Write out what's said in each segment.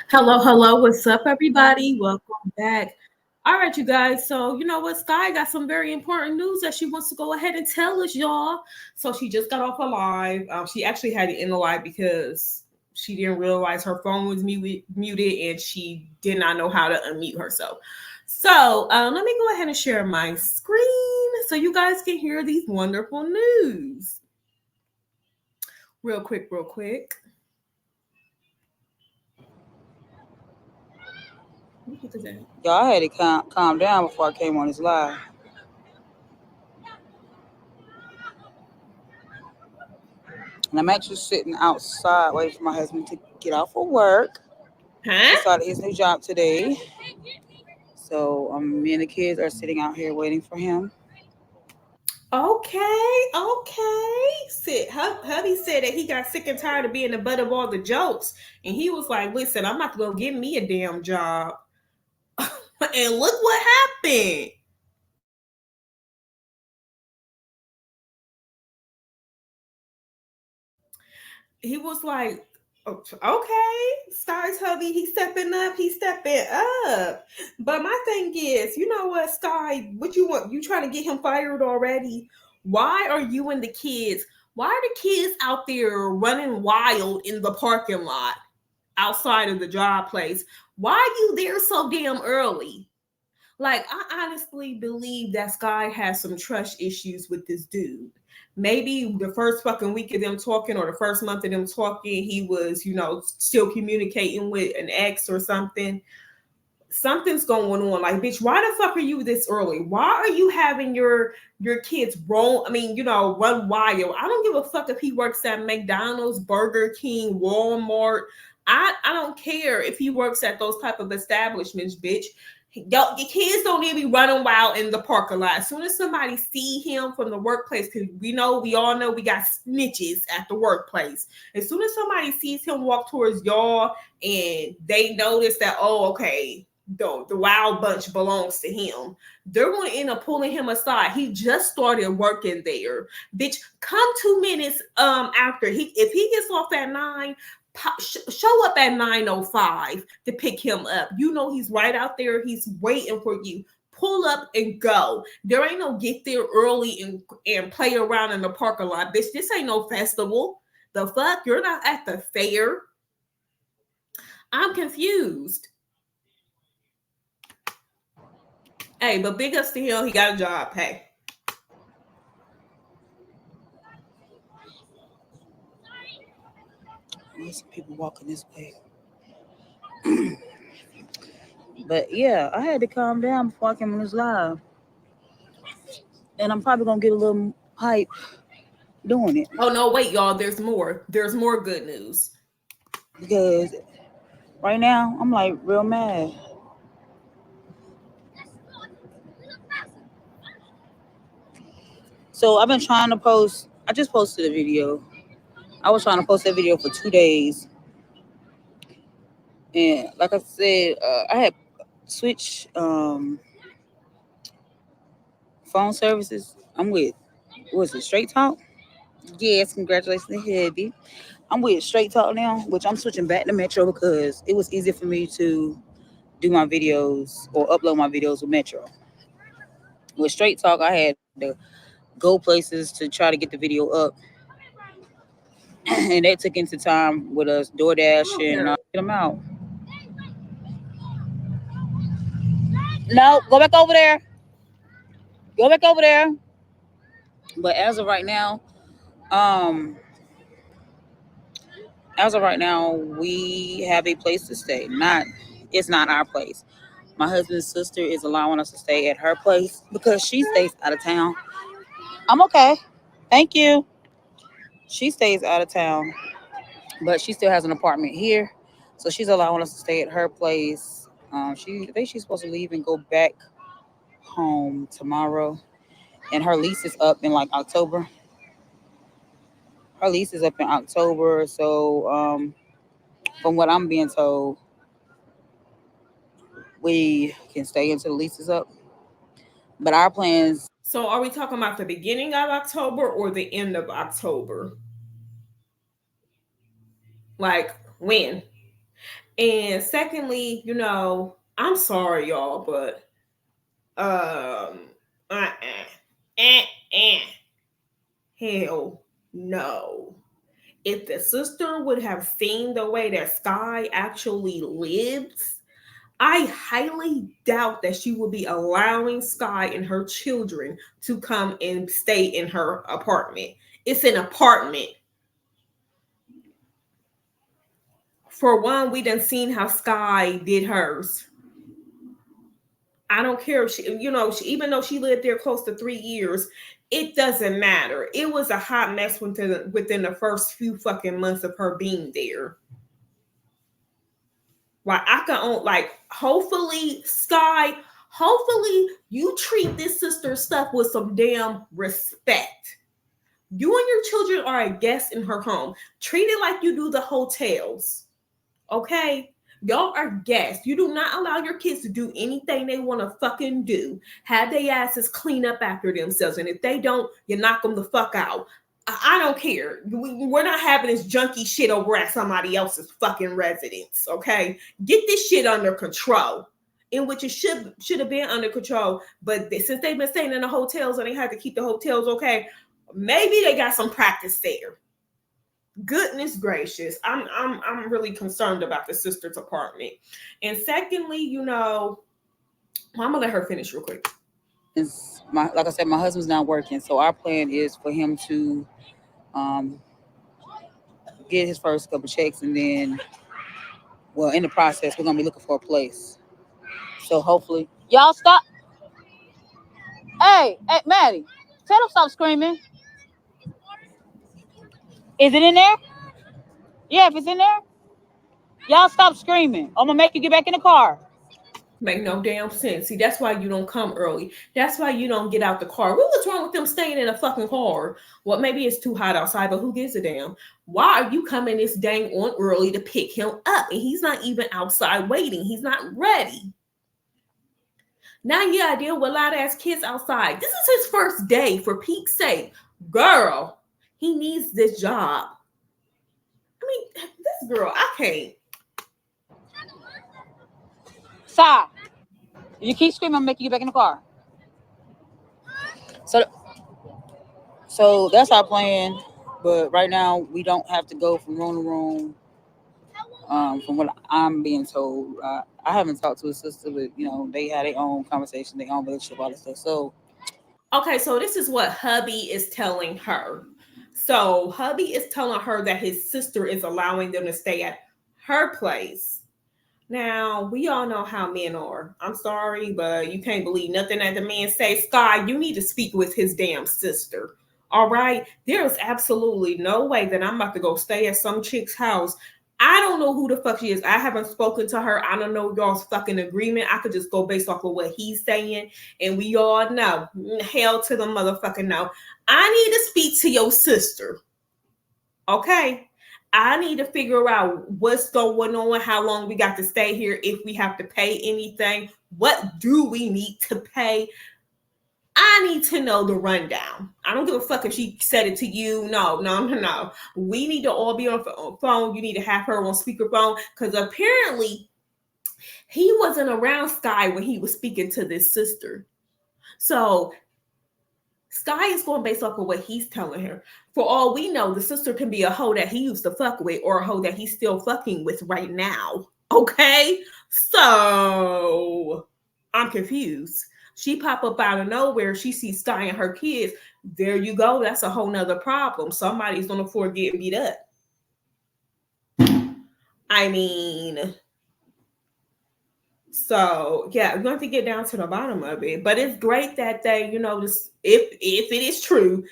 Hello, hello. What's up, everybody? Welcome back. All right, you guys. So, you know what? Skye got some very important news that she wants to go ahead and tell us, y'all. So, she just got off a live. She actually had to end the live because she didn't realize her phone was muted and she did not know how to unmute herself. So, let me go ahead and share my screen so you guys can hear these wonderful news. Real quick, real quick. Y'all had to calm down before I came on this live. And I'm actually sitting outside waiting for my husband to get off of work. Huh? He started his new job today. So me and the kids are sitting out here waiting for him. Okay. Hubby said that he got sick and tired of being the butt of all the jokes, and he was like, "Listen, I'm not gonna give me a damn job." And look what happened. He was like, "Okay, Skye's hubby, he's stepping up. He's stepping up." But my thing is, you know what, Skye? What you want? You trying to get him fired already? Why are you and the kids? Why are the kids out there running wild in the parking lot outside of the job place? Why are you there so damn early? Like, I honestly believe that Skye has some trust issues with this dude. Maybe the first fucking week of them talking or the first month of them talking, he was, still communicating with an ex or something. Something's going on. Like, bitch, why the fuck are you this early? Why are you having your kids run wild? I don't give a fuck if he works at McDonald's, Burger King, Walmart. I don't care if he works at those type of establishments, bitch. Your kids don't need to be running wild in the parking lot. As soon as somebody see him from the workplace, because we all know we got snitches at the workplace. As soon as somebody sees him walk towards y'all and they notice that, oh, okay, the wild bunch belongs to him, they're going to end up pulling him aside. He just started working there, bitch. Come 2 minutes after if he gets off at 9, show up at 9:05 to pick him up. You know he's right out there. He's waiting for you. Pull up and go. There ain't no get there early and play around in the parking lot, bitch. This ain't no festival. The fuck? You're not at the fair. I'm confused. Hey, but big ups to him. He got a job. Hey. There's some people walking this way. But yeah, I had to calm down before I came on this live. And I'm probably gonna get a little hype doing it. Oh no, wait, y'all. There's more. There's more good news. Because right now I'm like real mad. So I've been trying to post. I just posted a video. I was trying to post that video for 2 days, and like I said, I had switched phone services. I'm with was it Straight Talk? Yes, congratulations to Heavy. I'm with Straight Talk now, which I'm switching back to Metro because it was easier for me to do my videos or upload my videos with Metro. With Straight Talk, I had to go places to try to get the video up, and that took into time with us DoorDash and get them out. No, go back over there. Go back over there. But um, as of right now, we have a place to stay. It's not our place. My husband's sister is allowing us to stay at her place because she stays out of town. I'm okay. Thank you. She stays out of town, but she still has an apartment here. So she's allowing us to stay at her place. I think she's supposed to leave and go back home tomorrow. And her lease is up in like October. Her lease is up in October. So from what I'm being told, we can stay until the lease is up. But our plans. So are we talking about the beginning of October or the end of October? Like when? And secondly, I'm sorry, y'all, but uh, eh, eh, hell no. If the sister would have seen the way that Skye actually lives, I highly doubt that she would be allowing Skye and her children to come and stay in her apartment. It's an apartment. For one, we done seen how Skye did hers. I don't care if even though she lived there close to 3 years, it doesn't matter. It was a hot mess within the first few fucking months of her being there. Like I can own, like, hopefully, Skye, hopefully you treat this sister stuff with some damn respect. You and your children are a guest in her home. Treat it like you do the hotels. Okay? Y'all are guests. You do not allow your kids to do anything they want to fucking do. Have their asses clean up after themselves. And if they don't, you knock them the fuck out. I don't care. We're not having this junky shit over at somebody else's fucking residence. Okay? Get this shit under control. In which it should have been under control. But since they've been staying in the hotels and they had to keep the hotels okay, maybe they got some practice there. Goodness gracious, I'm really concerned about the sister's apartment. And secondly, I'm gonna let her finish real quick. Like I said, my husband's not working, so our plan is for him to um, get his first couple checks, and then, well, in the process, we're gonna be looking for a place. So hopefully, y'all stop. Hey, Maddie, tell them stop screaming. Is it in there? Yeah, if it's in there, y'all stop screaming. I'm gonna make you get back in the car. Make no damn sense. See, that's why you don't come early. That's why you don't get out the car. What was wrong with them staying in a fucking car? Well, maybe it's too hot outside, but who gives a damn? Why are you coming this dang on early to pick him up? And he's not even outside waiting. He's not ready. Now you gotta deal with loud ass kids outside. This is his first day, for Pete's sake. Girl, he needs this job. I mean, this girl, I can't. Stop. If you keep screaming, I'm making you get back in the car. So, so that's our plan. But right now, we don't have to go from room to room. From what I'm being told, I haven't talked to his sister, but they had their own conversation, their own relationship, all that stuff. So, Okay, so this is what hubby is telling her. So hubby is telling her that his sister is allowing them to stay at her place. Now, we all know how men are. I'm sorry, but you can't believe nothing that the man says. Skye, you need to speak with his damn sister. All right? There is absolutely no way that I'm about to go stay at some chick's house. I don't know who the fuck she is. I haven't spoken to her. I don't know y'all's fucking agreement. I could just go based off of what he's saying. And we all know. Hell to the motherfucking no. I need to speak to your sister. Okay? I need to figure out what's going on, how long we got to stay here, if we have to pay anything, what do we need to pay. I need to know the rundown. I don't give a fuck if she said it to you. No, no, no, no. We need to all be on phone. You need to have her on speakerphone because apparently he wasn't around Skye when he was speaking to this sister. So Skye is going based off of what he's telling her. For all we know, the sister can be a hoe that he used to fuck with or a hoe that he's still fucking with right now. Okay? So I'm confused. She pop up out of nowhere. She sees Skye and her kids. There you go. That's a whole nother problem. Somebody's going to afford getting beat up. I mean, so yeah, we're going to get down to the bottom of it. But it's great that they, this, if it is true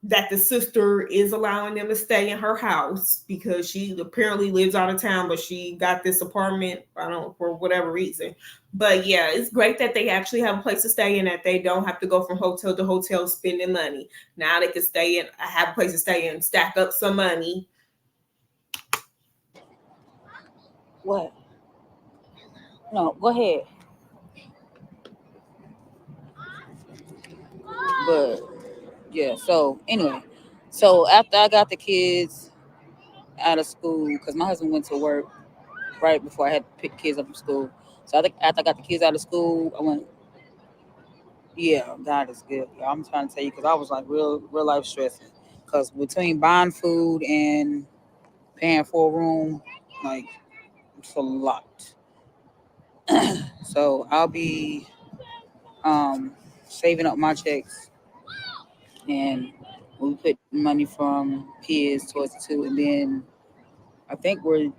that the sister is allowing them to stay in her house because she apparently lives out of town, but she got this apartment, I don't, for whatever reason. But yeah, it's great that they actually have a place to stay and that they don't have to go from hotel to hotel spending money. Now they can stay in, have a place to stay and stack up some money. what? No, go ahead. But yeah, so anyway, so after I got the kids out of school, because my husband went to work, right before I had to pick kids up from school. So I think after I got the kids out of school, I went, yeah, God is good. Yeah, I'm trying to tell you because I was like real life stressing. Because between buying food and paying for a room, like it's a lot. So I'll be um, saving up my checks and we put money from kids towards it too. And then I think we're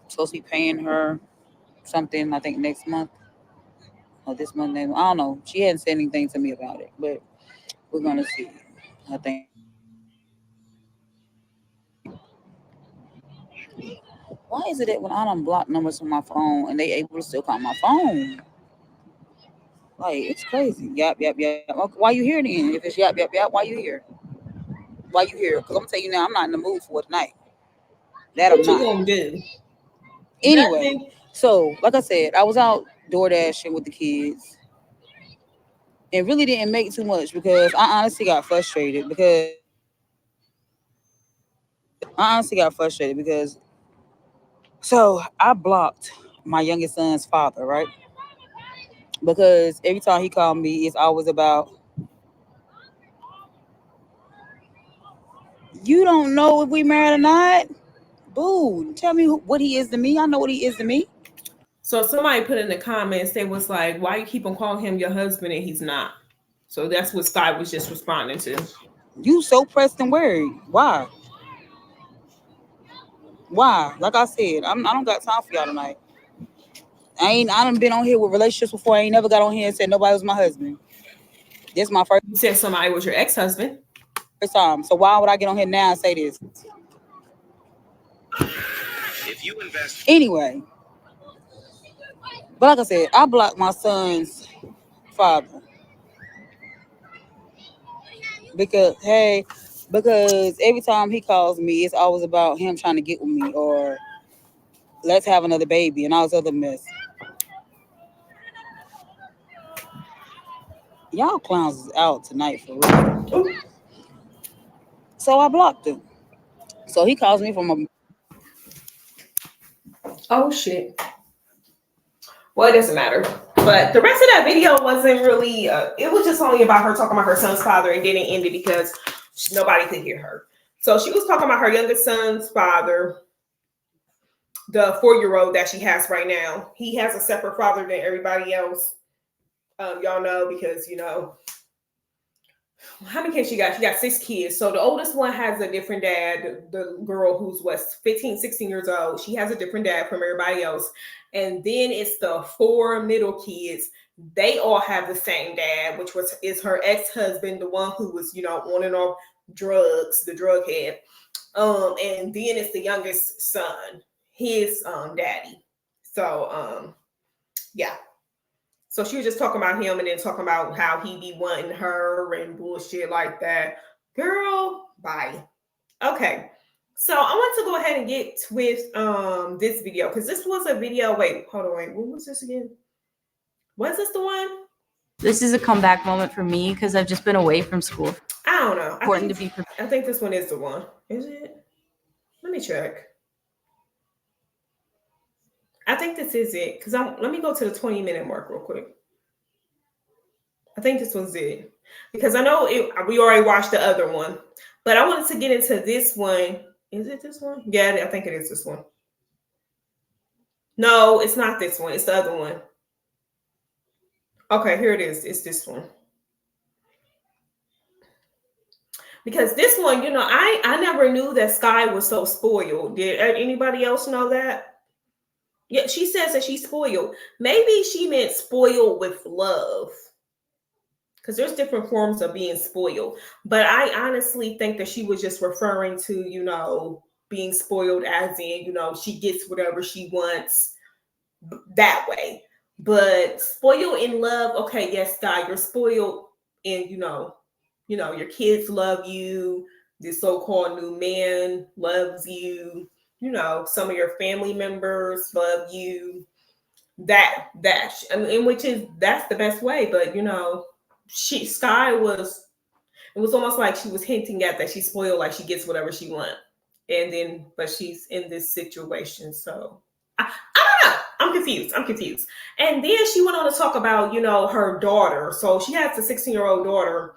supposed to be paying her something. I think next month or this month. I don't know. She hadn't said anything to me about it, but we're gonna see. I think why is it that when I don't block numbers from my phone and they able to still call my phone? Like it's crazy. Yep. Okay, why you here then? If it's yep. Why you here? Why you here? Because I'm gonna tell you now, I'm not in the mood for it tonight. That I'm What you not. gonna do? Anyway, Nothing. so like I said, I was out door dashing with the kids. It really didn't make too much because I honestly got frustrated because so I blocked my youngest son's father, right? Because every time he called me, it's always about you don't know if we married or not. Boo, tell me what he is to me. I know what he is to me. So somebody put in the comments, they was like, "Why you keep on calling him your husband and he's not?" So that's what Skye was just responding to. You so pressed and worried. Why? Why? Like I said, I don't got time for y'all tonight. I done been on here with relationships before. I ain't never got on here and said nobody was my husband. This is my first You said somebody was your ex-husband. time. So why would I get on here now and say this? Anyway, but like I said, I blocked my son's father because hey, because every time he calls me, it's always about him trying to get with me or let's have another baby and all this other mess. Y'all clowns is out tonight for real. Ooh. So I blocked him. So he calls me from a Oh shit. Well, it doesn't matter. But the rest of that video wasn't really. It was just only about her talking about her son's father, and then it ended because nobody could hear her. So she was talking about her youngest son's father, the 4-year-old that she has right now. He has a separate father than everybody else. Y'all know because how many kids she got? She got 6 kids. So the oldest one has a different dad. The girl who's 15, 16 years old, she has a different dad from everybody else. And then it's the 4 middle kids. They all have the same dad, which is her ex-husband, the one who was, on and off drugs, the drug head. And then it's the youngest son, his daddy. So yeah. So she was just talking about him and then talking about how he be wanting her and bullshit like that. Girl, bye. Okay. So I want to go ahead and get with this video because this was a video. Wait, hold on, wait. What was this again? Was this the one? This is a comeback moment for me because I've just been away from school. I don't know. Important to be prepared. I think this one is the one. Is it? Let me check. I think this is it because let me go to the 20-minute mark real quick. I think this was it because I know we already watched the other one, but I wanted to get into this one. Is it this one? Yeah, I think it is this one. No, it's not this one. It's the other one. Okay, here it is. It's this one. Because this one, I never knew that Skye was so spoiled. Did anybody else know that? Yeah, she says that she's spoiled. Maybe she meant spoiled with love. Because there's different forms of being spoiled. But I honestly think that she was just referring to, being spoiled as in, she gets whatever she wants that way. But spoiled in love, okay, yes, Skye, you're spoiled and your kids love you, the so-called new man loves you, some of your family members love you. That and which is that's the best way, but Skye was it was almost like she was hinting at that she's spoiled, like she gets whatever she wants. And then but she's in this situation. So I don't I'm confused. And then she went on to talk about, her daughter. So she has a 16-year-old daughter,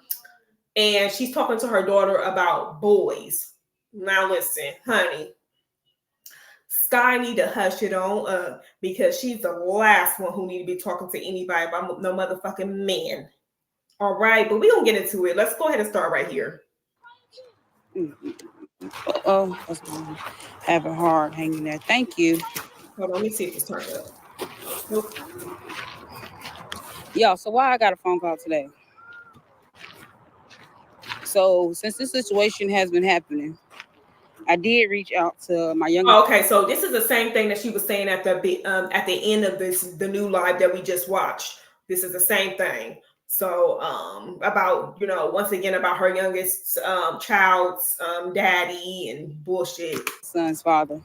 and she's talking to her daughter about boys. Now listen, honey, Skye need to hush it on up because she's the last one who need to be talking to anybody about no motherfucking man. All right, but we gonna get into it. Let's go ahead and start right here. Oh, that's having hard hanging there. Thank you. Hold on, let me see if it's turned up. Nope. Yo, so why I got a phone call today? So since this situation has been happening, I did reach out to my youngest. Okay, so this is the same thing that she was saying at the end of the new live that we just watched. This is the same thing. So about once again about her youngest child's daddy and bullshit. Son's father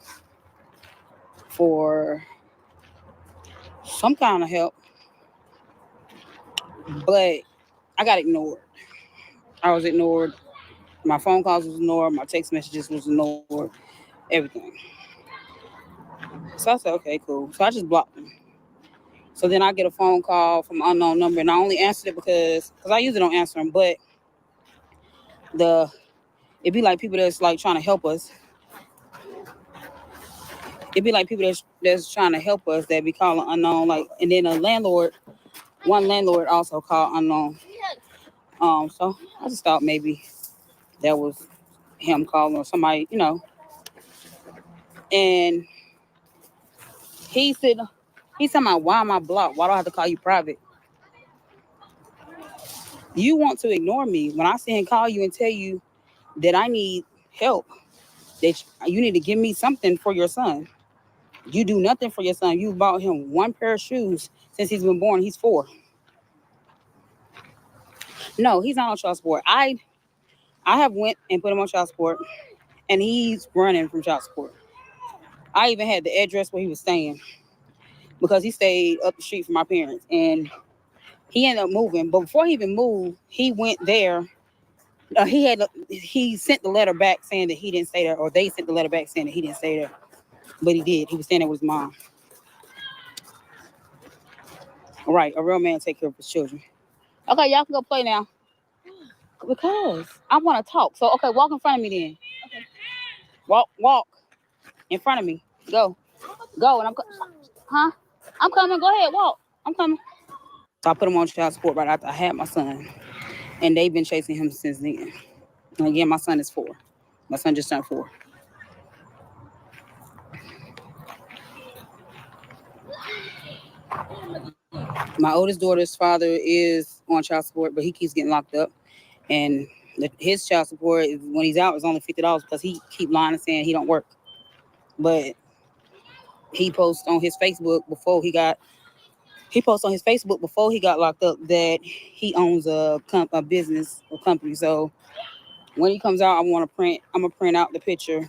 for some kind of help, but I got ignored. I was ignored. My phone calls was ignored. My text messages was ignored. Everything. So I said, okay, cool. So I just blocked them. So then I get a phone call from an unknown number, and I only answered it because I usually don't answer them, but it'd be like people that's like trying to help us. It'd be like people that's trying to help us that be calling unknown, like, and then one landlord also called unknown. So I just thought maybe that was him calling or somebody, And he said, he's talking about, why am I blocked? Why do I have to call you private? You want to ignore me when I sit and call you and tell you that I need help, that you need to give me something for your son. You do nothing for your son. You bought him one pair of shoes since he's been born. He's 4. No, he's not on child support. I have went and put him on child support, and he's running from child support. I even had the address where he was staying because he stayed up the street from my parents, and he ended up moving. But before he even moved, he went there. He sent the letter back saying that he didn't stay there, or they sent the letter back saying that he didn't stay there, but he did. He was staying there with his mom. All right, a real man take care of his children. Okay, y'all can go play now. Because I want to talk. So okay, walk in front of me then. Okay. Walk in front of me. Go, and I'm coming. Go ahead, walk. I'm coming. So I put him on child support right after I had my son, and they've been chasing him since then. And again, my son is 4. My son just turned 4. My oldest daughter's father is on child support, but he keeps getting locked up. And his child support, when he's out, is only $50 because he keep lying and saying he don't work. But he posts on his Facebook before he got locked up that he owns a business or company. So when he comes out, I'm gonna print out the picture.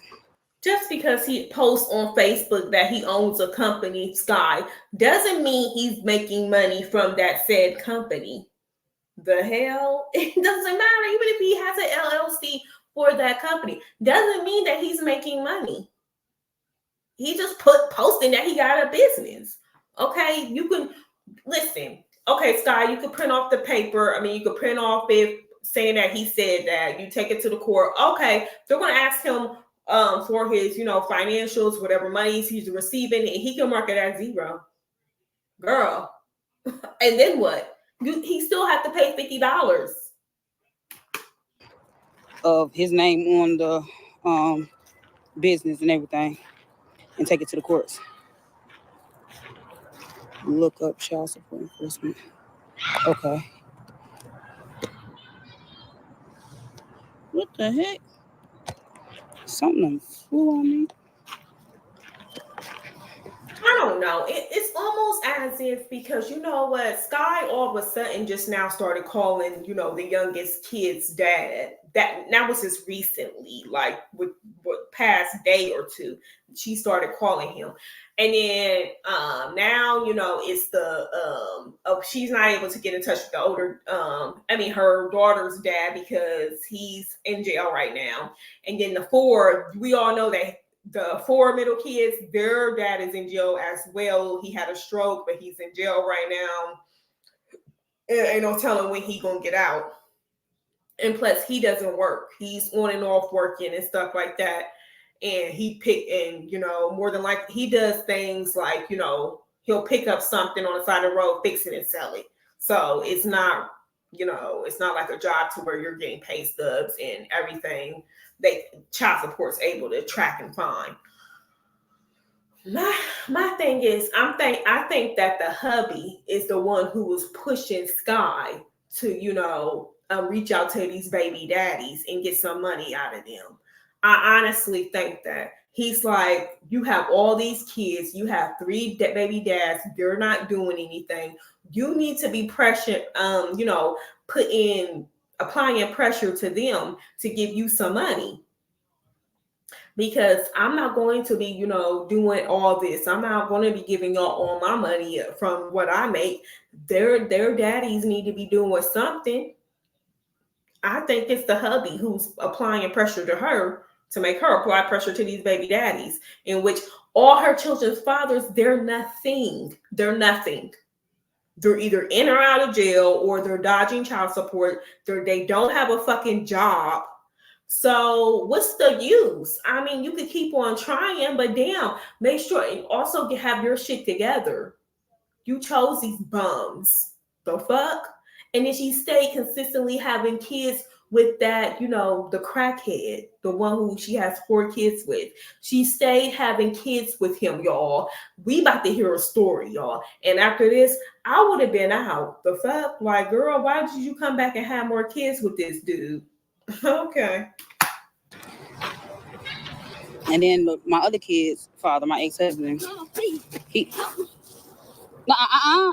Just because he posts on Facebook that he owns a company, Skye, doesn't mean he's making money from that said company. The hell? It doesn't matter. Even if he has an LLC for that company, doesn't mean that he's making money. He just posting that he got a business. Okay, you can listen. Okay, Skye, you could print off the paper. I mean, you could print off it saying that he said that. You take it to the court. Okay, they're going to ask him for his, financials, whatever monies he's receiving, and he can mark it as 0. Girl, and then what? He still have to pay $50 of his name on the business and everything, and take it to the courts. Look up child support enforcement. Okay. What the heck? Something flew on me. I don't know. It's almost as if, because you know what, Skye all of a sudden just now started calling, the youngest kid's dad. That was just recently, like with past day or two, she started calling him. And then now, it's she's not able to get in touch with her daughter's dad because he's in jail right now. And then the 4, we all know that The four middle kids, their dad is in jail as well. He had a stroke, but he's in jail right now. And ain't no telling when he gonna get out. And plus, he doesn't work. He's on and off working and stuff like that. And he pick and more than likely he does things like he'll pick up something on the side of the road, fix it, and sell it. So it's not like a job to where you're getting pay stubs and everything. They child support's able to track and find. My thing is, I think that the hubby is the one who was pushing Skye to reach out to these baby daddies and get some money out of them. I honestly think that he's like, you have all these kids, you have three baby dads, you're not doing anything. You need to be pressure, applying pressure to them to give you some money. Because I'm not going to be, doing all this. I'm not going to be giving y'all all my money from what I make. Their daddies need to be doing something. I think it's the hubby who's applying pressure to her to make her apply pressure to these baby daddies, in which all her children's fathers, they're nothing. They're nothing. They're either in or out of jail, or they're dodging child support. They don't have a fucking job. So what's the use? I mean, you could keep on trying, but damn, make sure and also have your shit together. You chose these bums. The fuck? And then she stayed consistently having kids with that, the crackhead, the one who she has 4 kids with. She stayed having kids with him, y'all. We about to hear a story, y'all. And after this, I would have been out. The fuck? Like, girl, why did you come back and have more kids with this dude? Okay. And then my other kid's father, my ex-husband, he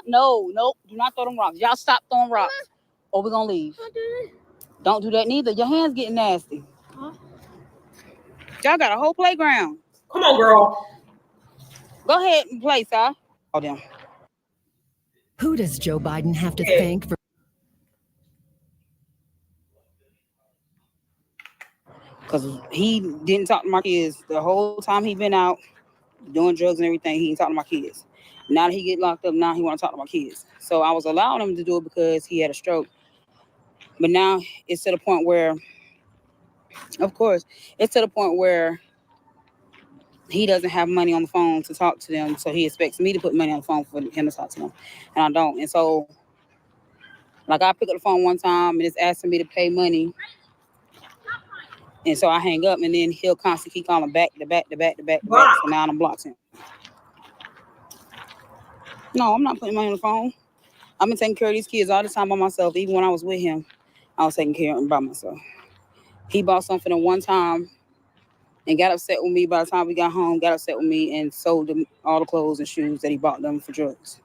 no, do not throw them rocks. Y'all stop throwing rocks, or we're gonna leave. Don't do that neither. Your hands getting nasty. Y'all got a whole playground. Come on, girl. Go ahead and play, sir. Oh, damn. Who does Joe Biden have to Yeah. thank for? Because he didn't talk to my kids the whole time he been out doing drugs and everything. He didn't talk to my kids. Now that he get locked up, now he want to talk to my kids. So I was allowing him to do it because he had a stroke. But now it's to the point where, of course, it's to the point where he doesn't have money on the phone to talk to them. So he expects me to put money on the phone for him to talk to them. And I don't. And so, like, I pick up the phone one time and it's asking me to pay money. And so I hang up, and then he'll constantly keep calling back to back. Wow. So now I'm blocked him. No, I'm not putting money on the phone. I've been taking care of these kids all the time by myself. Even when I was with him, I was taking care of them by myself. He bought something for them one time and got upset with me. By the time we got home, got upset with me and sold them all the clothes and shoes that he bought them for drugs.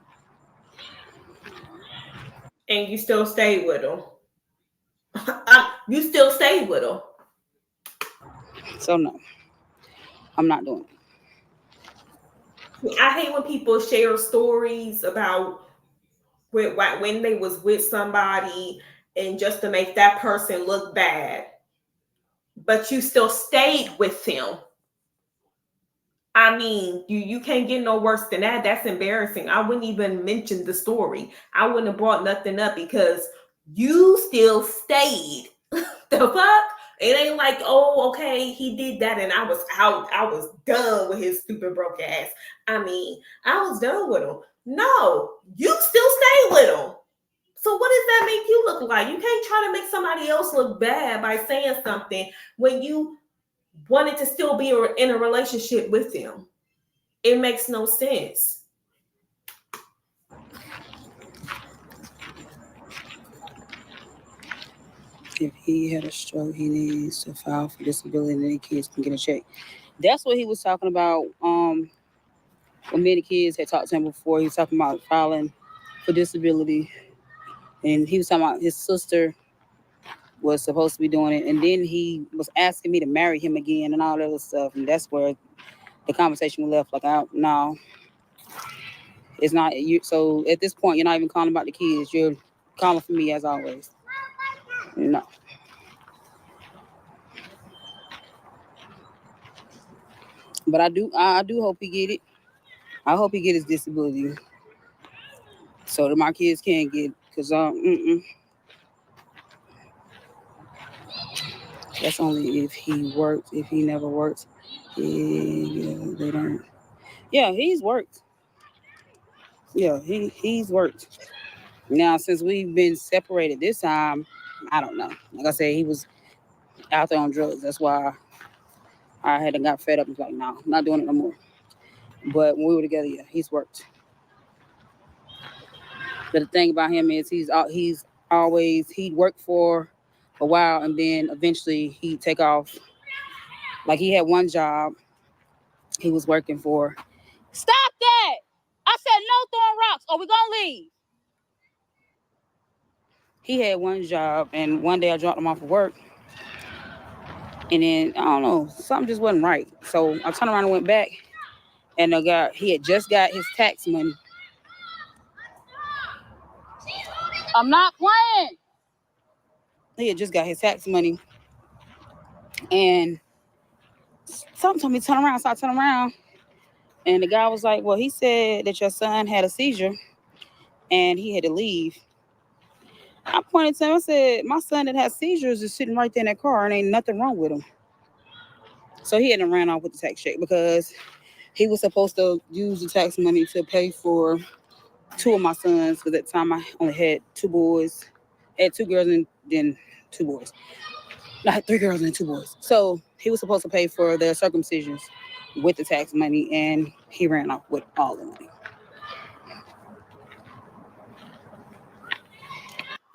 And you still stayed with him. You still stayed with him. So no, I'm not doing it. I hate when people share stories about when they was with somebody and just to make that person look bad, but you still stayed with them. I mean, you can't get no worse than that. That's embarrassing. I wouldn't even mention the story. I wouldn't have brought nothing up because you still stayed. The fuck? It ain't like, oh, okay, he did that and I was out. I was done with his stupid broke ass. I mean, I was done with him. No, you still stay with him. So what does that make you look like? You can't try to make somebody else look bad by saying something when you wanted to still be in a relationship with them. It makes no sense. If he had a stroke, he needs to file for disability and the kids can get a check. That's what he was talking about. When many kids had talked to him before, he was talking about filing for disability. And he was talking about his sister was supposed to be doing it. And then he was asking me to marry him again and all that other stuff. And that's where the conversation was left. Like, no, it's not you. So at this point, you're not even calling about the kids. You're calling for me as always. No. But I do hope he get it. I hope he get his disability so that my kids can get it. Cause that's only if he works. If he never works, yeah, they don't. Yeah, he's worked. Yeah, he's worked. Now since we've been separated this time, I don't know. Like I said, he was out there on drugs. That's why I had got fed up and was like, no, I'm not doing it no more. But when we were together, yeah, he's worked. But the thing about him is he's always he'd work for a while and then eventually he'd take off. Like he had one job he was working for. Stop that! I said no throwing rocks or we're gonna leave. He had one job and one day I dropped him off of work and then I don't know, something just wasn't right. So I turned around and went back and the guy he had just got his tax money. I'm not playing. He had just got his tax money and something told me to turn around. So I turned around and the guy was like, well, he said that your son had a seizure and he had to leave. I pointed to him, I said, my son that has seizures is sitting right there in that car and ain't nothing wrong with him. So he hadn't ran off with the tax check because he was supposed to use the tax money to pay for two of my sons because at the time I only had two boys. I had two girls and then two boys. I had three girls and two boys. So he was supposed to pay for their circumcisions with the tax money and he ran off with all the money.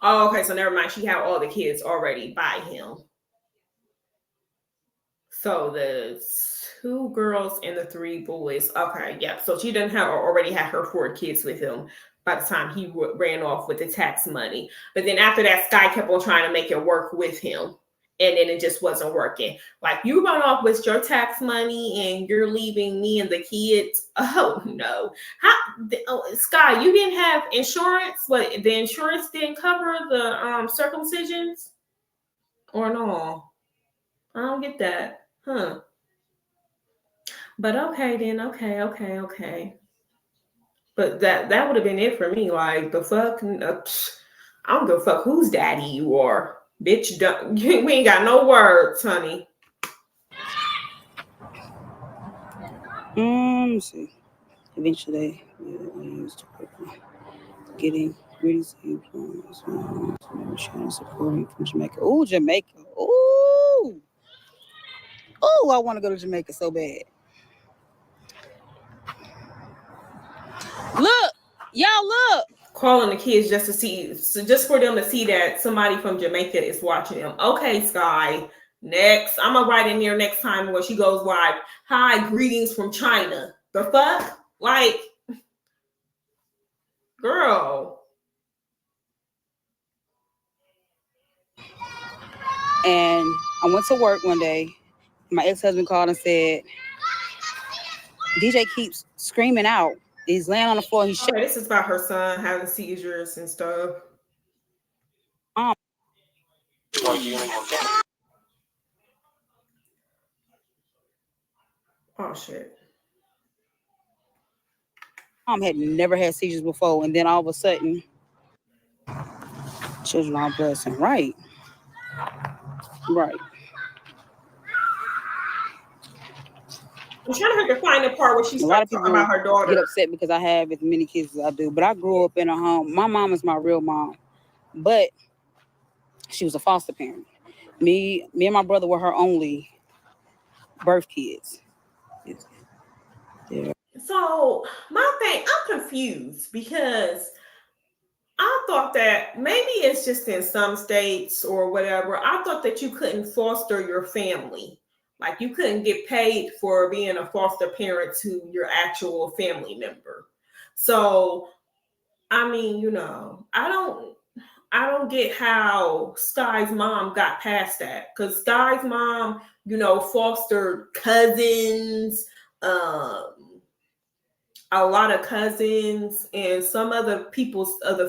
Oh, okay. So never mind. She had all the kids already by him. So the two girls and the three boys. Okay, yeah. So she didn't have already had her four kids with him by the time he ran off with the tax money. But then after that, Skye kept on trying to make it work with him. And then it just wasn't working. Like you run off with your tax money and you're leaving me and the kids. Oh no. Skye, you didn't have insurance? What the insurance didn't cover the circumcisions? Or no? I don't get that. Huh. But okay then, okay. But that would have been it for me. Like the fuck, I don't give a fuck whose daddy you are, bitch. We ain't got no words, honey. Let's see. Eventually, I used getting greetings from supporting from Jamaica. Oh, Jamaica. Oh, I want to go to Jamaica so bad. Look, y'all look. Calling the kids just to see, so just for them to see that somebody from Jamaica is watching them. Okay, Skye. Next, I'm gonna write in there next time when she goes live. Hi, greetings from China. The fuck, like, girl. And I went to work one day. My ex-husband called and said, DJ keeps screaming out. He's laying on the floor. He's Okay, this is about her son having seizures and stuff. mom. Oh shit. Mom had never had seizures before, and then all of a sudden, children are blessing. Right. I'm trying to find the part where she A lot starts of people talking about her daughter. get upset because I have as many kids as I do, but I grew up in a home. My mom is my real mom, but she was a foster parent. Me and my brother were her only birth kids. Yeah. So my thing, I'm confused because I thought that maybe it's just in some states or whatever. I thought that you couldn't foster your family. Like you couldn't get paid for being a foster parent to your actual family member. So I mean, I don't get how Skye's mom got past that. Because Skye's mom, fostered cousins, a lot of cousins and some other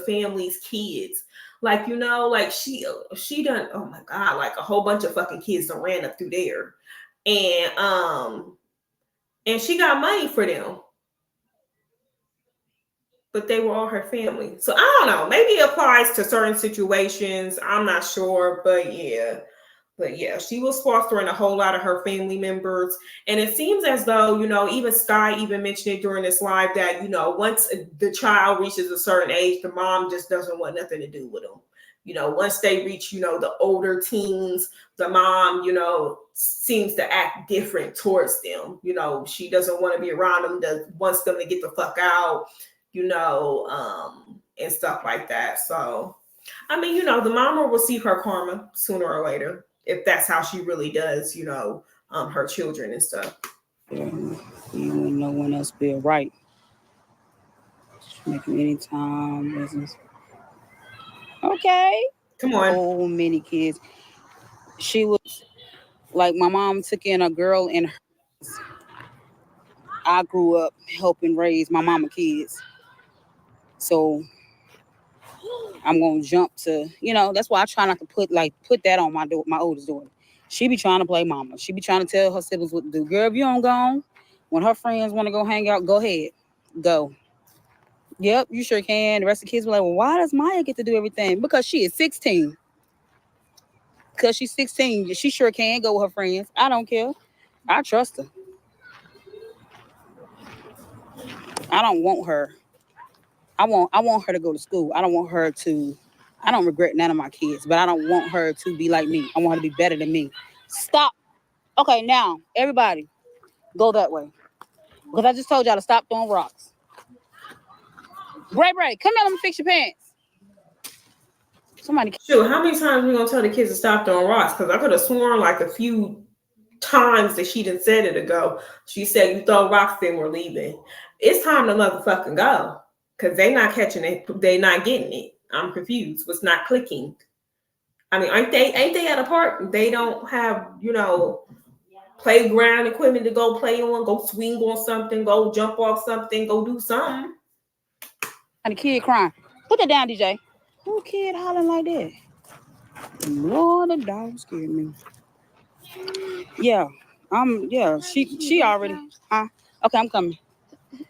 families' kids. Like, like she done, oh my God, like a whole bunch of fucking kids done ran up through there. And and she got money for them, but they were all her family. So I don't know. Maybe it applies to certain situations. I'm not sure, but yeah. But yeah, she was fostering a whole lot of her family members. And it seems as though, even Skye even mentioned it during this live that, once the child reaches a certain age, the mom just doesn't want nothing to do with them. Once they reach, the older teens, the mom, seems to act different towards them. She doesn't want to be around them, wants them to get the fuck out, and stuff like that. So, I mean, the mama will receive her karma sooner or later if that's how she really does, her children and stuff. Yeah, even no one else be right. Making any time business. Okay. Come on. So many kids. She was like my mom took in a girl in her. I grew up helping raise my mama kids. So I'm gonna jump to, that's why I try not to put that on my oldest daughter. She be trying to play mama. She be trying to tell her siblings what to do. Girl, if you don't go on, when her friends want to go hang out, go ahead. Go. Yep, you sure can. The rest of the kids be like, well, why does Maya get to do everything? Because she is 16. Because she's 16, she sure can go with her friends. I don't care. I trust her. I don't want her. I want her to go to school. I don't regret none of my kids, but I don't want her to be like me. I want her to be better than me. Stop. Okay, now, everybody, go that way. Because I just told y'all to stop throwing rocks. Bray, come here, let me fix your pants. Somebody. Shoot, how many times are we going to tell the kids to stop throwing rocks? Because I could have sworn like a few times that she done said it ago. She said, you throw rocks, then we're leaving. It's time to motherfucking go. Because they not catching it. They not getting it. I'm confused. What's not clicking? I mean, ain't they at a park? They don't have, playground equipment to go play on, go swing on something, go jump off something, go do something. And the kid crying. Put that down, DJ. Who kid hollering like that? Lord, the dog scared me. Yeah. She already. Okay, I'm coming.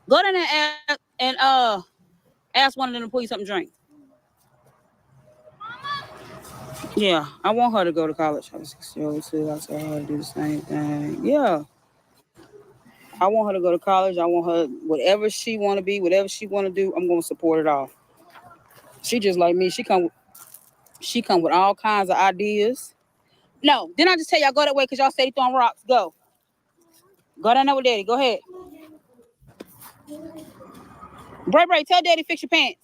Go down there and ask one of them to pour you something to drink. Yeah, I want her to go to college. I was 6 years too. I tell her to do the same thing. Yeah. I want her to go to college. I want her whatever she want to be, whatever she want to do. I'm gonna support it all. She just like me. She come with all kinds of ideas. No, didn't I just tell y'all go that way because y'all steady throwing rocks? Go down there with Daddy. Go ahead. Bray, tell Daddy fix your pants.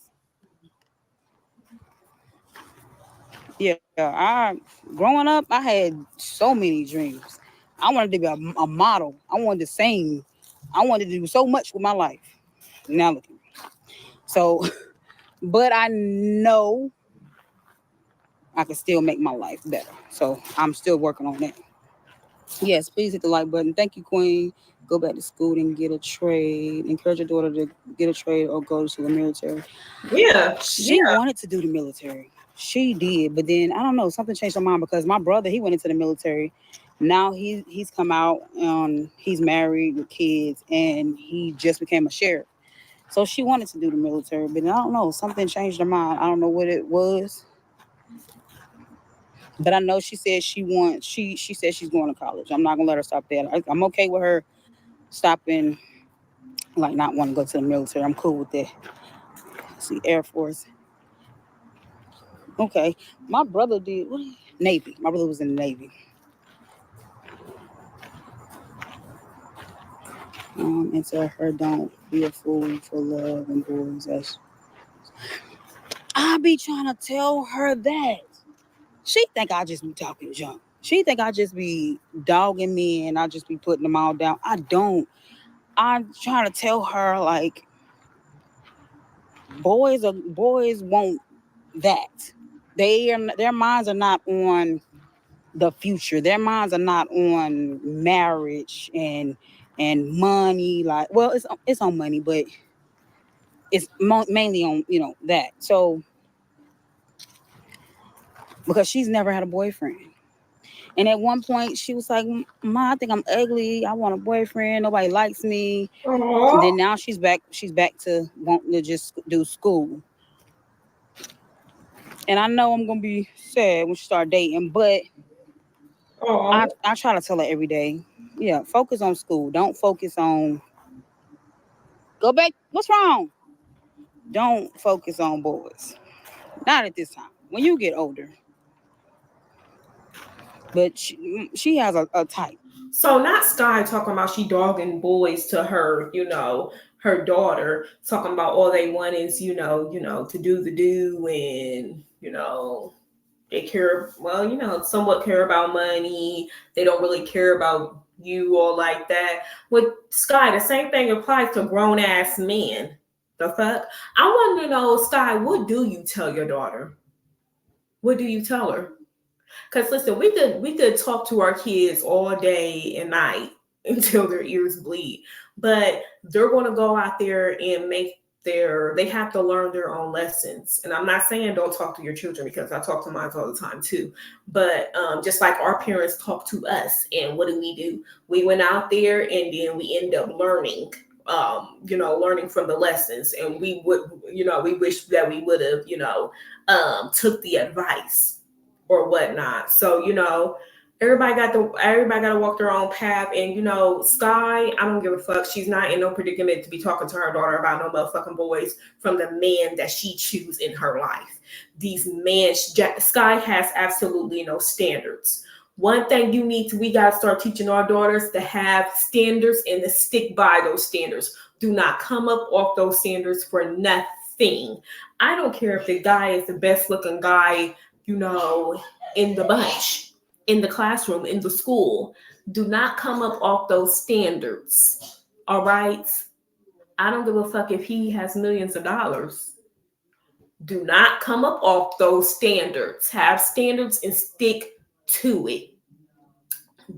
Yeah, growing up, I had so many dreams. I wanted to be a model. I wanted to sing. I wanted to do so much with my life. Now look at me. So, but I know I can still make my life better. So I'm still working on that. Yes, please hit the like button. Thank you, Queen. Go back to school and get a trade. Encourage your daughter to get a trade or go to the military. Yeah. She wanted to do the military. She did, but then I don't know, something changed her mind because my brother, he went into the military. Now he's come out, he's married with kids, and he just became a sheriff. So she wanted to do the military, but I don't know, something changed her mind. I don't know what it was, but I know she said she said she's going to college. I'm not gonna let her stop there. I'm okay with her stopping, like not wanting to go to the military. I'm cool with that. See, Air Force. Okay, my brother did Navy. My brother was in the Navy. And tell her don't be a fool for love and boys. I be trying to tell her that. She think I just be talking junk. She think I just be dogging me and I just be putting them all down. I don't. I'm trying to tell her like boys want that. Their minds are not on the future. Their minds are not on marriage and money. Like, well, it's on money, but it's mainly on that. So because she's never had a boyfriend, And at one point, she was like, "Ma, I think I'm ugly. I want a boyfriend. Nobody likes me." And then Oh, now she's back. She's back to wanting to just do school. And I know I'm gonna be sad when she start dating, but oh. I try to tell her every day, yeah, focus on school. Don't focus on go back. What's wrong? Don't focus on boys. Not at this time. When you get older. But she has a type. So not Skye talking about she dogging boys to her, her daughter, talking about all they want is, to do the do and, they care, well, somewhat care about money. They don't really care about you or like that. With Skye, the same thing applies to grown ass men. The fuck? I want to know, Skye, what do you tell your daughter? What do you tell her? Because listen, we could talk to our kids all day and night until their ears bleed, but they're going to go out there and they have to learn their own lessons. And I'm not saying don't talk to your children because I talk to mine all the time too. But just like our parents talk to us, and what do? We went out there and then we end up learning. Learning from the lessons, and we wish that we would have, took the advice or whatnot. So, everybody got to walk their own path. And Skye, I don't give a fuck. She's not in no predicament to be talking to her daughter about no motherfucking boys from the man that she chooses in her life. These men, Skye has absolutely no standards. One thing we got to start teaching our daughters to have standards and to stick by those standards. Do not come up off those standards for nothing. I don't care if the guy is the best looking guy, in the bunch, in the classroom, in the school. Do not come up off those standards. All right? I don't give a fuck if he has millions of dollars. Do not come up off those standards. Have standards and stick to it.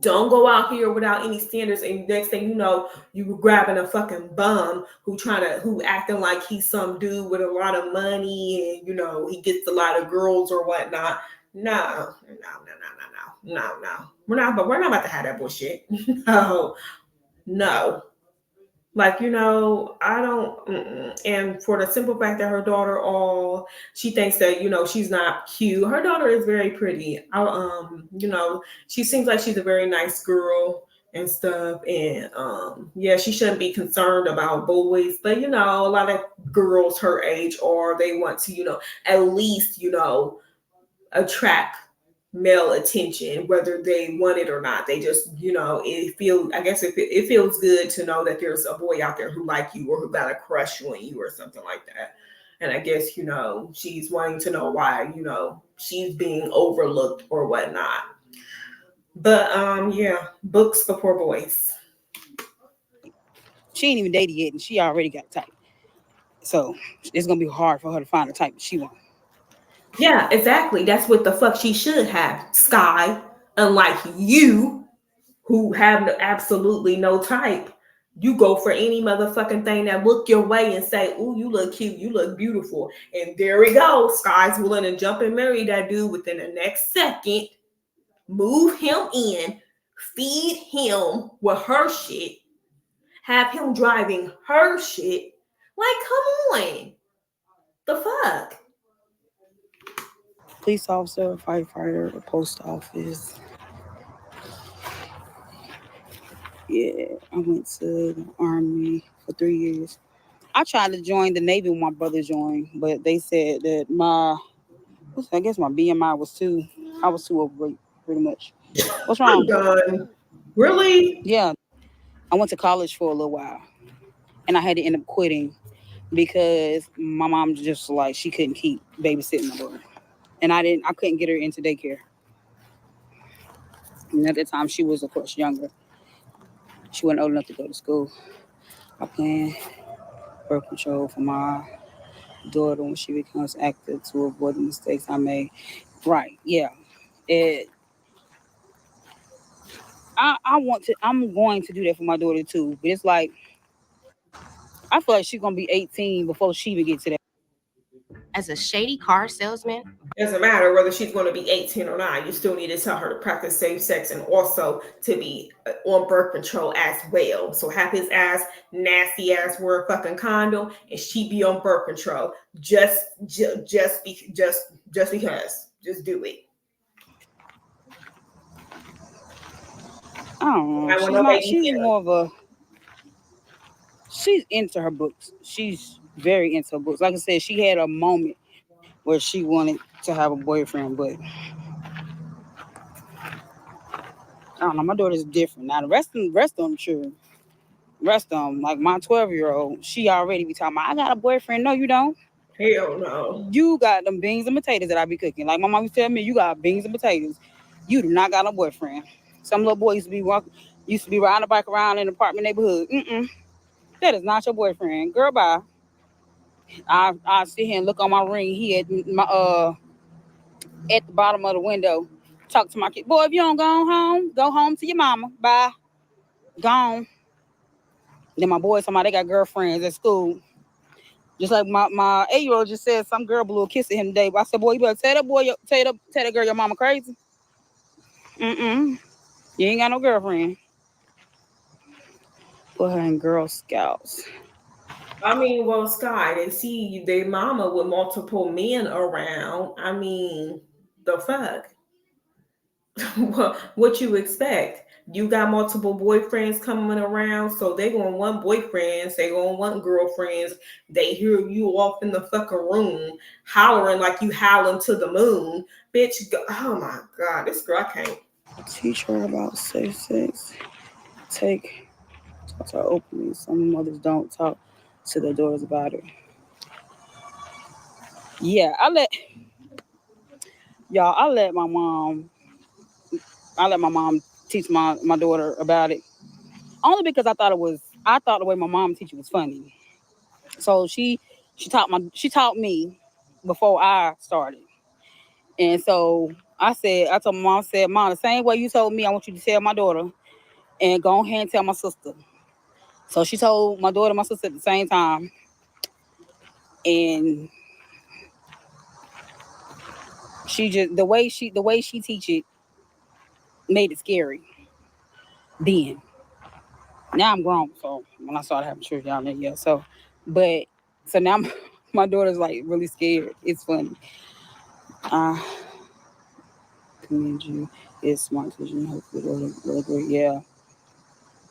Don't go out here without any standards, and next thing you know, you were grabbing a fucking bum who acting like he's some dude with a lot of money and he gets a lot of girls or whatnot. No, no, no, no, no, no, no, no. We're not about to have that bullshit. No, no. Like, I don't, and for the simple fact that her daughter, she thinks that, she's not cute. Her daughter is very pretty. She seems like she's a very nice girl and stuff. And, yeah, she shouldn't be concerned about boys, but, a lot of girls her age they want to, at least, attract male attention, whether they want it or not. They just, I guess it feels good to know that there's a boy out there who like you or who got a crush on you or something like that. And I guess, she's wanting to know why, she's being overlooked or whatnot. But yeah, books before boys. She ain't even dated yet, and she already got a type. So it's gonna be hard for her to find the type that she wants. Yeah, exactly. That's what the fuck she should have, Skye. Unlike you, who have absolutely no type. You go for any motherfucking thing that look your way and say, "Ooh, you look cute, you look beautiful," and there we go. Skye's willing to jump and marry that dude within the next second. Move him in, feed him with her shit, have him driving her shit. Like, come on, the fuck. Police officer, firefighter, the post office. Yeah, I went to the army for 3 years. I tried to join the Navy when my brother joined, but they said that I guess my BMI was I was too overweight, pretty much. What's I'm wrong? done. Really? Yeah, I went to college for a little while, and I had to end up quitting because my mom just like she couldn't keep babysitting my daughter, and I couldn't get her into daycare. And at that time, she was of course younger. She wasn't old enough to go to school. I planned birth control for my daughter when she becomes active to avoid the mistakes I made. Right? Yeah. It. I'm going to do that for my daughter too. But it's like I feel like she's gonna be 18 before she even gets to that. as a shady car salesman. Doesn't matter whether she's going to be 18 or not. You still need to tell her to practice safe sex and also to be on birth control as well. So have his ass nasty ass wear a fucking condom and she be on birth control. Just because. Just do it. I don't know. I want no baby She's feeling. more of a. She's into her books. She's very into her books. Like I said, she had a moment where she wanted to have a boyfriend, but I don't know. My daughter's different. Now the rest of them, true. Rest of them, like my 12-year-old, she already be talking about, I got a boyfriend. No, you don't. Hell no. You got them beans and potatoes that I be cooking. Like my mom used to tell me, you got beans and potatoes. You do not got a boyfriend. Some little boy used to be riding a bike around in the apartment neighborhood. That is not your boyfriend. Girl, bye. I sit here and look on my ring. He at the bottom of the window. Talk to my kid. Boy, if you don't go home to your mama. Bye. Gone. Then my boys somebody they got girlfriends at school. Just like my 8-year-old just said some girl blew a kiss at him today. But I said, boy, you better tell that girl your mama crazy. Mm-mm. You ain't got no girlfriend. Put her in Girl Scouts. I mean, well, Skye, they see their mama with multiple men around. I mean, the fuck? What you expect? You got multiple boyfriends coming around, so they gonna want boyfriends, they gonna want girlfriends. They hear you off in the fucking room hollering like you howling to the moon, bitch. Oh my god, this girl I can't. Teach her about safe sex. Talk to her openly. Some mothers don't talk to their daughters about it. Yeah, I let my mom teach my daughter about it. Only because I thought the way my mom teach it was funny. So she taught me before I started. And so I told my mom, I said, Mom, the same way you told me, I want you to tell my daughter and go ahead and tell my sister. So she told my daughter and my sister at the same time. And she just the way she teach it made it scary. Then now I'm grown, so when I started having children, y'all know, yeah. But so now my daughter's like really scared. It's funny. Uh, commend you. It's smart decision. Hopefully, really great. Yeah.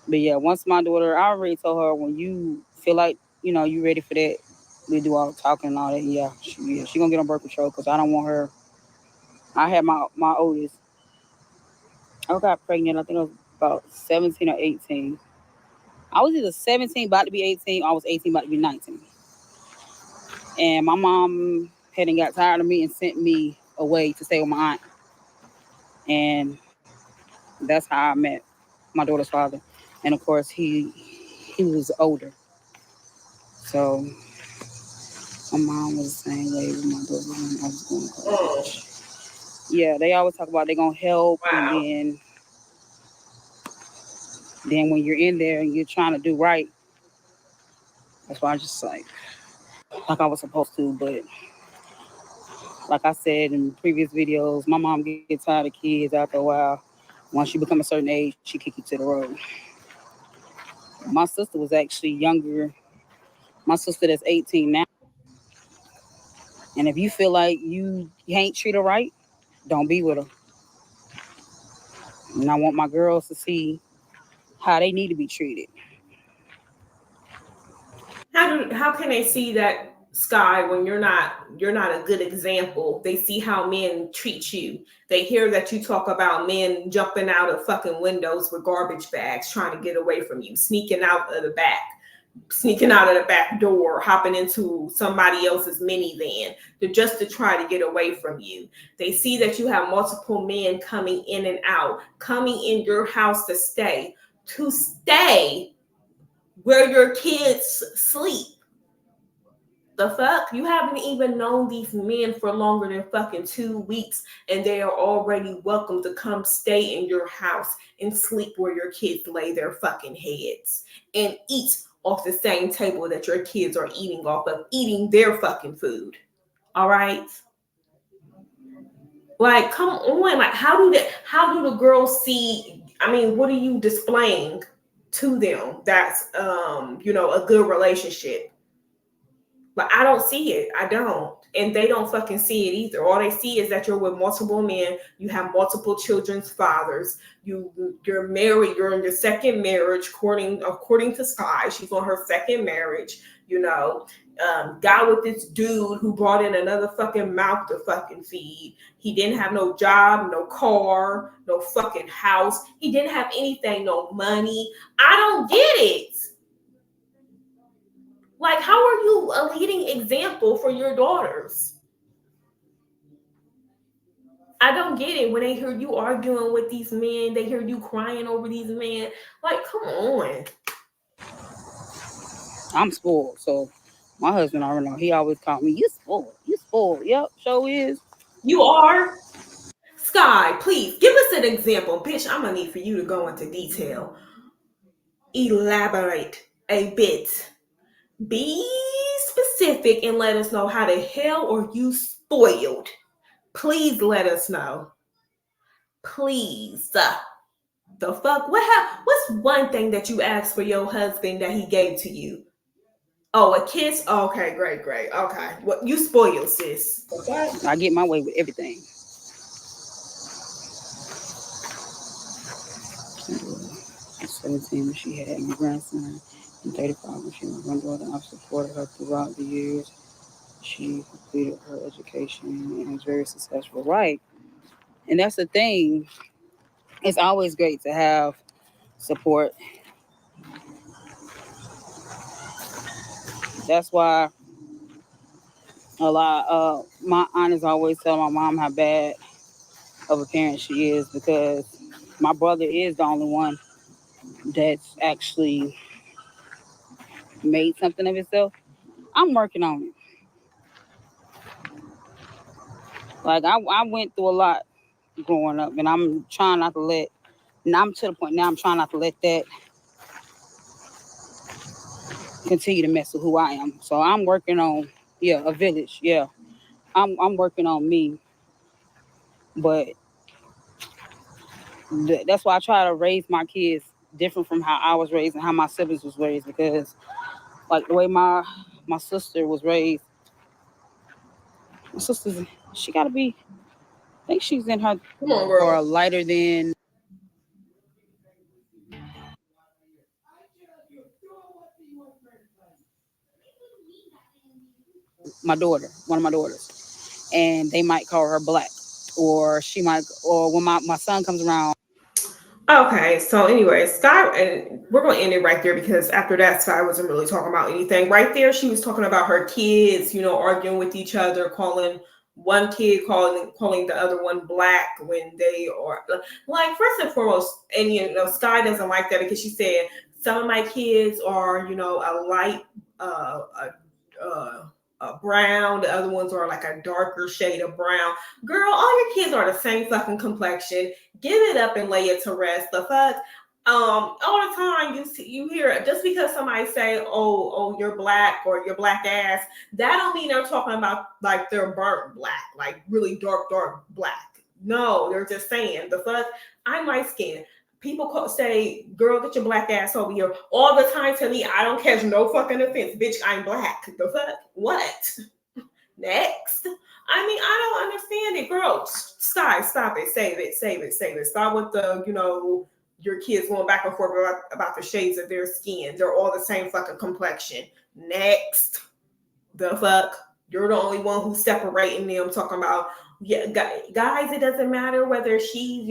But yeah, once my daughter, I already told her when you feel like you ready for that, we do all the talking and all that. Yeah, she gonna get on birth control because I don't want her. I had my oldest. I got pregnant. I think I was about 17 or 18. I was either 17 about to be 18, or I was 18 about to be 19. And my mom hadn't got tired of me and sent me away to stay with my aunt. And that's how I met my daughter's father. And of course, he was older. So my mom was the same way with my daughter when I was going to Mm, college. Yeah, they always talk about they're gonna help, and wow. then when you're in there and you're trying to do right, that's why I just like I was supposed to. But like I said in previous videos, my mom gets tired of kids after a while. Once you become a certain age, she kick you to the road. My sister was actually younger. My sister that's 18 now. And if you feel like you ain't treat her right, don't be with her. And I want my girls to see how they need to be treated. How can they see that, Skye, when you're not a good example? They see how men treat you. They hear that you talk about men jumping out of fucking windows with garbage bags trying to get away from you, sneaking out of the back door, hopping into somebody else's minivan just to try to get away from you. They see that you have multiple men coming in and out, coming in your house to stay where your kids sleep. The fuck? You haven't even known these men for longer than fucking 2 weeks, and they are already welcome to come stay in your house and sleep where your kids lay their fucking heads and eat off the same table that your kids are eating off of, eating their fucking food. All right. Like, come on. Like, how do the girls see? I mean, what are you displaying to them that's a good relationship? But I don't see it. I don't. And they don't fucking see it either. All they see is that you're with multiple men, you have multiple children's fathers, you're married, you're in your second marriage, according to Skye. She's on her second marriage, got with this dude who brought in another fucking mouth to fucking feed. He didn't have no job, no car, no fucking house. He didn't have anything, no money. I don't get it. Like, how are you a leading example for your daughters? I don't get it. When they hear you arguing with these men, they hear you crying over these men. Like, come on. I'm spoiled, so my husband already know. He always called me, "You spoiled, you spoiled." Yep, sure is. You are. Skye, please give us an example. Bitch, I'm gonna need for you to go into detail. Elaborate a bit. Be specific and let us know how the hell are you spoiled. Please let us know. Please. The fuck? What's one thing that you asked for your husband that he gave to you? Oh, a kiss? Okay, great. Okay. Well, you spoiled, sis. Okay. I get my way with everything. At 17 when she had my grandson, and 35 when she was my granddaughter. I've supported her throughout the years. She completed her education and was very successful. Right. And that's the thing. It's always great to have support. That's why my aunt is always telling my mom how bad of a parent she is, because my brother is the only one that's actually made something of himself. I'm working on it. Like, I went through a lot growing up, and I'm trying not to let. And I'm to the point now. I'm trying not to let that continue to mess with who I am. So I'm working on, a village. Yeah, I'm working on me, but that's why I try to raise my kids different from how I was raised and how my siblings was raised, because like the way my sister was raised, my sister's she gotta be. I think she's in her Come on, girl. or lighter than one of my daughters, and they might call her black, or she might, or when my son comes around. Okay, so anyway, Skye, and we're going to end it right there because after that, Skye wasn't really talking about anything. Right there, she was talking about her kids, arguing with each other, calling one kid calling the other one black when they are like, first and foremost, and Skye doesn't like that because she said some of my kids are, a light, a brown. The other ones are like a darker shade of brown. Girl, all your kids are the same fucking complexion. Give it up and lay it to rest. The fuck. All the time you hear it. Just because somebody say, oh, you're black or you're black ass, that don't mean they're talking about like they're burnt black, like really dark black. No, they're just saying the fuck. I'm light skinned. People say, girl, get your black ass over here all the time to me. I don't catch no fucking offense. Bitch, I'm black. The fuck? What? Next. I mean, I don't understand it. Girl, stop it. Save it. Stop with the, your kids going back and forth about the shades of their skin. They're all the same fucking complexion. Next. The fuck? You're the only one who's separating them, talking about, yeah, guys, it doesn't matter whether she's,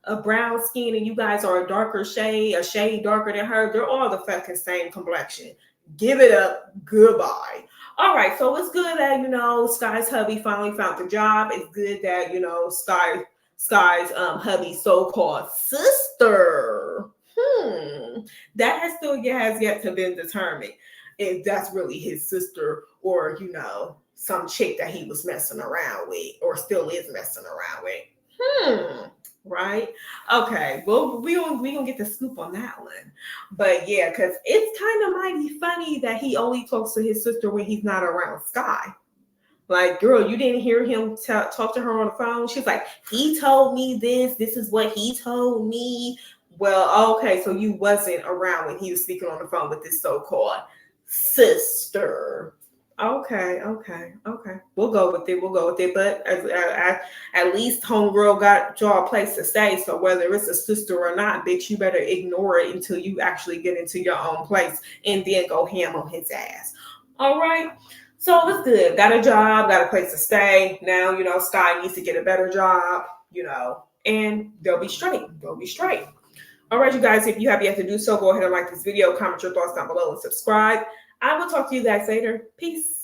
a brown skin and you guys are a shade darker than her. They're all the fucking same complexion. Give it up. Goodbye. All right, so it's good that, Skye's hubby finally found the job. It's good that, Skye's hubby's so-called sister. That has yet to be determined if that's really his sister or, some chick that he was messing around with or still is messing around with. Right? Okay. Well, we gonna get the scoop on that one. But yeah, because it's kind of mighty funny that he only talks to his sister when he's not around Skye. Like, girl, you didn't hear him talk to her on the phone? She's like, he told me this. This is what he told me. Well, okay, so you wasn't around when he was speaking on the phone with this so-called sister. Okay. We'll go with it. But at least homegirl got y'all a place to stay. So whether it's a sister or not, bitch, you better ignore it until you actually get into your own place and then go ham on his ass. All right. So it's good. Got a job, got a place to stay. Now, Skye needs to get a better job, and they'll be straight. All right, you guys, if you have yet to do so, go ahead and like this video, comment your thoughts down below, and subscribe. I will talk to you guys later. Peace.